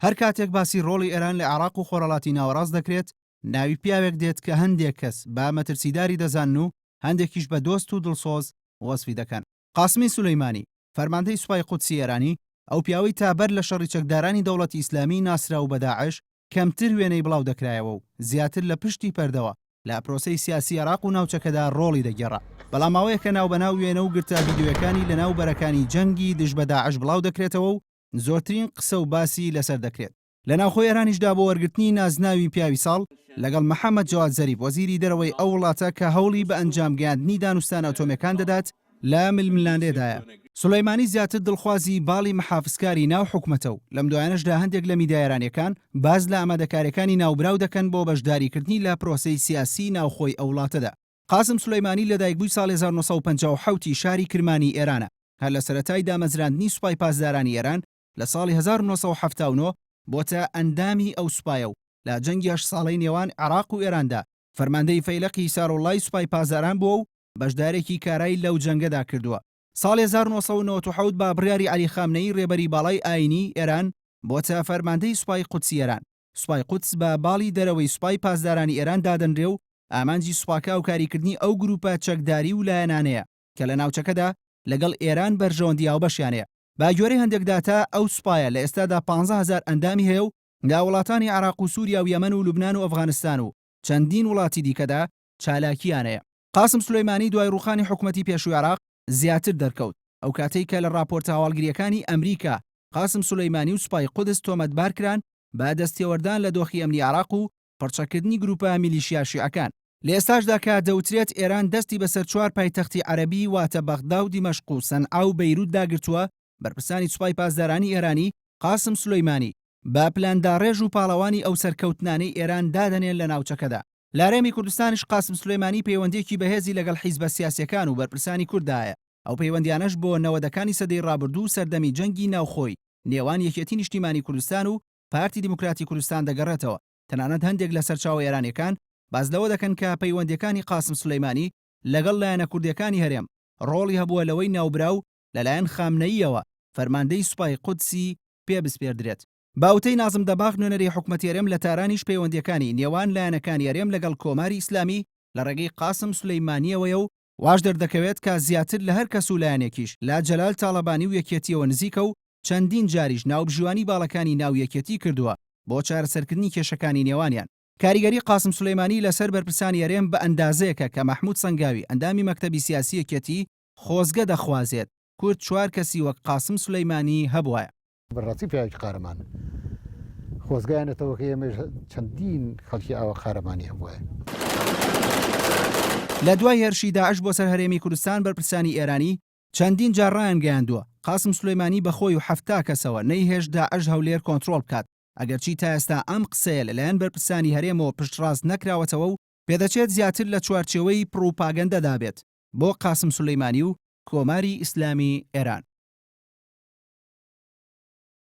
هەر کاتێک باسی ڕۆڵی ئێران لە عێراق و خۆرهڵاتی ناوەڕاست دەکرێت ناوی پیاوێک دێت کە هەندێک کەس با مەترسیداری دەزانن و هەندێکیش بە دۆست و دڵسۆز وەسفی دەکەن. قاسمی سولەیمانی فەرماندەی سوپای قودسی ئێرانی ئەو پیاوەی تابەر لە شەڕی چەکدارانی دەوڵەتی ئیسلامی ناسرا و بە داعش کەمتر وێنەی بڵاو دەکرایەوە و زیاتر لە پشتی پەردەوە لە پرۆسەی سیاسی عێراق و ناوچەکەدا ڕۆڵی دەگێڕا. بەڵام ئەوەیە کە ناوبەناو وێنە و گرتا ڤیدیۆیەکانی لە ناو بەرەکانی جەنگی دژ بە داعش بڵاو دەکرێتەوە و زۆرترین قسە و باسی لەسەر دەکرێت. لە ناوخۆی ئێرانیشدا بۆ وەرگرتنی نازناوی پیاوی ساڵ لەگەڵ محەممەد جەواد زەریف وەزیری دەرەوەی ئەو وڵاتە کە هەوڵی بە ئەنجام گەیاندنی دانوستان ئۆتۆمەکان دەدات لە ململانێدایە. سولەیمانی زیاتر دڵخوازی باڵی محافزکاری ناو حکومەتە و لەم دوایانەشدا هەندێک لە میدیایەرانیەکان باز لە ئامادەکاریەکانی ناوبراو دەکەن بۆ بەشداریکردنی لە پرۆسەی سیاسی ناوخۆی ئەو وڵاتەدا. قاسم سولەیمانی لەدایکبووی ساڵی 1957 شاری کرمانی ئێرانە، هەر لە سەرەتای دامەزراندنی سوپای پاسدارانی ئێران لە ساڵی 1979 بۆتە ئەندامی ئەو سوپایە و لە جەنگی 8 ساڵەی نێوان عێراق و ئێراندا فەرماندەی فەیلقی سارۆڵای سوپای پاسداران بووە و بەشدارێکی کارای لەو جەنگەدا کردووە. ساڵی 1997 با بڕیاری عەلی خامنەیی ڕێبەری باڵای ئاینی ئێران بۆتە فەرماندەی سوپای قودسی ئێران. سوپای قودس بە باڵی دەرەوەی سوپای پاسدارانی ئێران دادەنرێ و ئامانجی سوپاکە و کاریکردنی ئەو گروپە چەکداری و لایەنانەیە کە لە ناوچەکەدا لەگەڵ ئێران بەرژەوەندی هاوبەشیانەیە. با گوێرەی هەندێک داتا ئەو سوپایە لە ئێستادا 15,000 ئەندامی هەیە و لە وڵاتانی عێراق و سووریا و یەمەن و لوبنان و ئەفغانستان و چەندین وڵاتی دیکەدا چالاکییانەیە. قاسم سولەیمانی دوای ڕوخانی حکومەتی پێشووی عێراق زیاتر دەرکەوت. ئەو کاتەی کە لە راپۆرتە هەواڵگریەکانی ئەمریکا قاسم سولەیمانی و سوپای قودس تۆمەتبار کران بە دەستێوەردان لە دۆخی ئەمنی عێراق و پڕچەکردنی گروپە میلیشیا شیعەکان. لە ئێستاشدا کە دەوترێت ئێران دەستی بەسەر 4 پایتەختی عەرەبی واتە بەغدا و دیمەشق و سەنعا و بەیروت داگرتووە، بەرپرسانی سوپای پاسدارانی ئێرانی قاسم سولەیمانی با پلانداڕێژ و پاڵەوانی ئەو سەرکەوتنانەی ئێران دادەنێن لە ناوچەکەدا. لە هەرێمی کوردستانیش قاسم سولەیمانی پەیوەندێکی بەهێزی لەگەڵ حیزبە سیاسیەکان و بەرپرسانی کوردایە. ئەو پەیوەندیانەش بۆ نەوەدەکانی سەدەی ڕابردوو سەردەمی جەنگی ناوخۆی نێوان یەکێتی نیشتیمانی کوردستان و پارتی دیموکراتی کوردستان دەگەڕێتەوە. تەنانەت هەندێک لە سەرچاوە ئێرانیەکان باز لەوە دەکەن کە پەیوەندیەکانی قاسم سولەیمانی لەگەڵ لایەنە کوردیەکانی هەرێم ڕۆڵی هەبووە لەوەی ناوبراو لەلایەن خامنەییەوە فەرماندەی سوپای قودسی پێ بسپێردرێت. باوتەی نازم دەباغ نوێنەری حکومەتی هەرێم لە تارانیش پەیوەندیەکانی نێوان لایەنەکانی هەرێم لەگەڵ کۆماری ئیسلامی لە ڕێگەی قاسم سولەیمانیەوەیە و واش دەردەکەوێت کە زیاتر لە هەر کەس و لایەنێکیش لا جەلال تاڵەبانی و یەکێتیەوە نزیکە و چەندین جاریش ناوبژوانی باڵەکانی ناو یەکێتی کردووە بۆ چارەسەرکردنی کێشەکانی نێوانیان. کاریگەری قاسم سولەیمانی لەسەر بەرپرسانی هەرێم بە ئەندازەیەکە کە مەحموود سەنگاوی ئەندامی مەکتەبی سیاسی یەکێتی خۆزگە دەخوازێت کورد 4 کەسی وەک قاسم سولەیمانی هەبووە. بەڕاستی پیاوێکی قارەمان خۆزگایانێتەوە کە ئێمە چەندین خەڵکی ئاوە قارەمانی هەبووە. لە دوای هێرشی داعش بۆ سەر هەرێمی کوردستان بەرپرسانی ئێرانی چەندین جارڕایان گەیاندووە قاسم سولەیمانی بەخۆی و 70 کەسەوە نەیهێش داعش هەولێر کۆنتڕۆڵ بکات، ئەگەرچی تا ئێستا ئەم قسەیە لەلایەن بەرپرسانی هەرێمەوە پشتڕاست نەکراوەتەوە و پێدەچێت زیاتر لە چوارچێوەی پڕۆپاگەندەدا بێت بۆ قاسم سولەیمانی و کۆماری ئیسلامی ئێران.